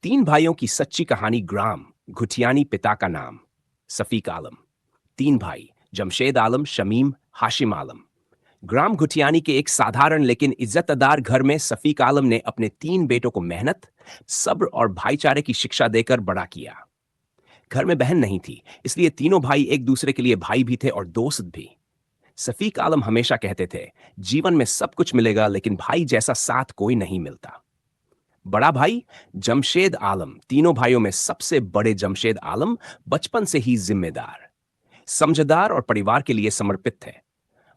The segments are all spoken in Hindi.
तीन भाइयों की सच्ची कहानी। ग्राम घुटियानी, पिता का नाम सफीक आलम। तीन भाई जमशेद आलम, शमीम, हाशिम आलम। ग्राम घुटियानी के एक साधारण लेकिन इज्जतदार घर में सफीक आलम ने अपने तीन बेटों को मेहनत, सब्र और भाईचारे की शिक्षा देकर बड़ा किया। घर में बहन नहीं थी, इसलिए तीनों भाई एक दूसरे के लिए भाई भी थे और दोस्त भी। सफीक आलम हमेशा कहते थे, जीवन में सब कुछ मिलेगा लेकिन भाई जैसा साथ कोई नहीं मिलता। बड़ा भाई जमशेद आलम, तीनों भाइयों में सबसे बड़े जमशेद आलम बचपन से ही जिम्मेदार, समझदार और परिवार के लिए समर्पित थे।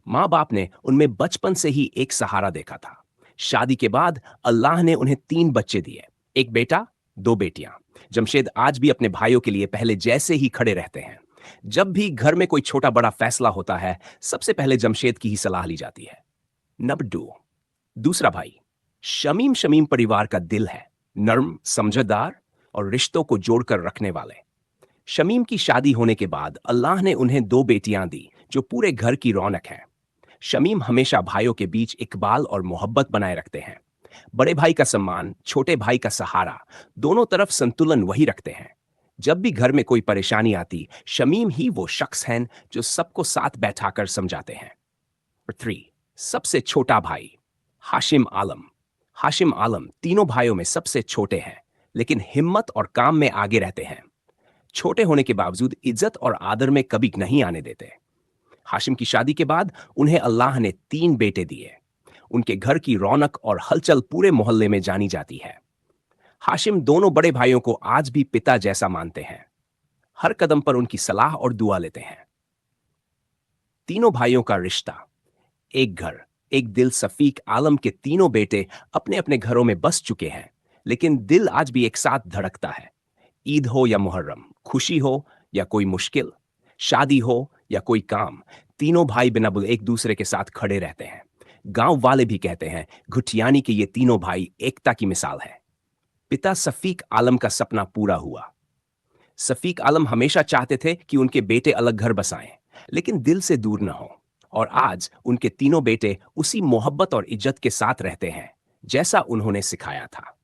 माँ बाप ने उनमें बचपन से ही एक सहारा देखा था। शादी के बाद अल्लाह ने उन्हें तीन बच्चे दिए, एक बेटा, दो बेटियां। जमशेद आज भी अपने भाइयों के लिए पहले जैसे ही खड़े रहते हैं। जब भी घर में कोई छोटा बड़ा फैसला होता है, सबसे पहले जमशेद की ही सलाह ली जाती है। नंबर 2, दूसरा भाई शमीम। शमीम परिवार का दिल है, नर्म, समझदार और रिश्तों को जोड़कर रखने वाले। शमीम की शादी होने के बाद अल्लाह ने उन्हें दो बेटियां दी जो पूरे घर की रौनक है। शमीम हमेशा भाइयों के बीच इकबाल और मोहब्बत बनाए रखते हैं। बड़े भाई का सम्मान, छोटे भाई का सहारा, दोनों तरफ संतुलन वही रखते हैं। जब भी घर में कोई परेशानी आती, शमीम ही वो शख्स हैं जो सबको साथ बैठाकर समझाते हैं। 3, सबसे छोटा भाई हाशिम आलम। हाशिम आलम तीनों भाइयों में सबसे छोटे हैं, लेकिन हिम्मत और काम में आगे रहते हैं। छोटे होने के बावजूद इज्जत और आदर में कभी नहीं आने देते। हाशिम की शादी के बाद उन्हें अल्लाह ने तीन बेटे दिए। उनके घर की रौनक और हलचल पूरे मोहल्ले में जानी जाती है। हाशिम दोनों बड़े भाइयों को आज भी पिता जैसा मानते हैं। हर कदम पर उनकी सलाह और दुआ लेते हैं। तीनों भाइयों का रिश्ता, एक घर एक दिल। सफीक आलम के तीनों बेटे अपने अपने घरों में बस चुके हैं, लेकिन दिल आज भी एक साथ धड़कता है। ईद हो या मुहर्रम, खुशी हो या कोई मुश्किल, शादी हो या कोई काम, तीनों भाई बिना बुल एक दूसरे के साथ खड़े रहते हैं। गांव वाले भी कहते हैं, घुटियानी के ये तीनों भाई एकता की मिसाल है। पिता सफीक आलम का सपना पूरा हुआ। सफीक आलम हमेशा चाहते थे कि उनके बेटे अलग घर बसाएं, लेकिन दिल से दूर न हो। और आज उनके तीनों बेटे उसी मोहब्बत और इज्जत के साथ रहते हैं जैसा उन्होंने सिखाया था।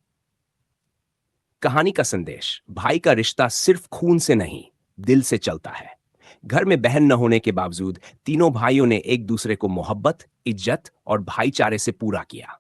कहानी का संदेश, भाई का रिश्ता सिर्फ खून से नहीं, दिल से चलता है। घर में बहन न होने के बावजूद तीनों भाइयों ने एक दूसरे को मोहब्बत, इज्जत और भाईचारे से पूरा किया।